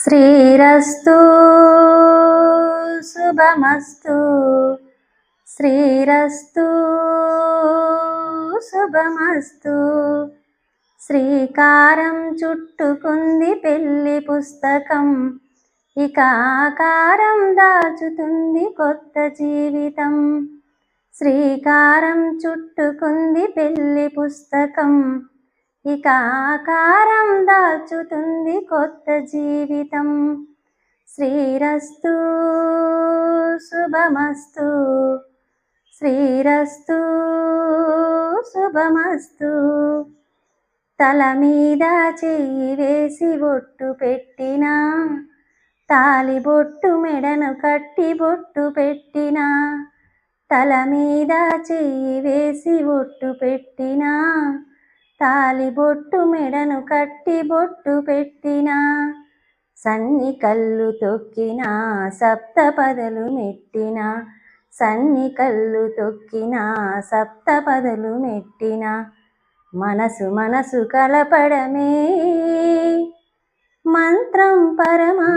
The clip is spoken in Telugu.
శ్రీరస్తు శుభమస్తు శ్రీరస్తు శుభమస్తు. శ్రీకారం చుట్టుకుంది పెళ్లి పుస్తకం, ఇక ఆకారం దాచుతుంది కొత్త జీవితం. శ్రీకారం చుట్టుకుంది పెళ్లి పుస్తకం, ఇక ఆకారం దాచుతుంది కొత్త జీవితం. శ్రీరస్తు శుభమస్తు శ్రీరస్తు శుభమస్తు. తల మీద చెయ్యి వేసి బొట్టు పెట్టినా, తాలిబొట్టు మెడను కట్టి బొట్టు పెట్టినా. తల మీద చెయ్యి వేసి బొట్టు పెట్టినా, తాలిబొట్టు మెడను కట్టి బొట్టు పెట్టినా. సన్ని కళ్ళు తొక్కినా, సప్తపదలు మెట్టినా. సన్ని కళ్ళు తొక్కినా, సప్తపదలు మెట్టినా. మనసు కలపడమే మంత్రం పరమా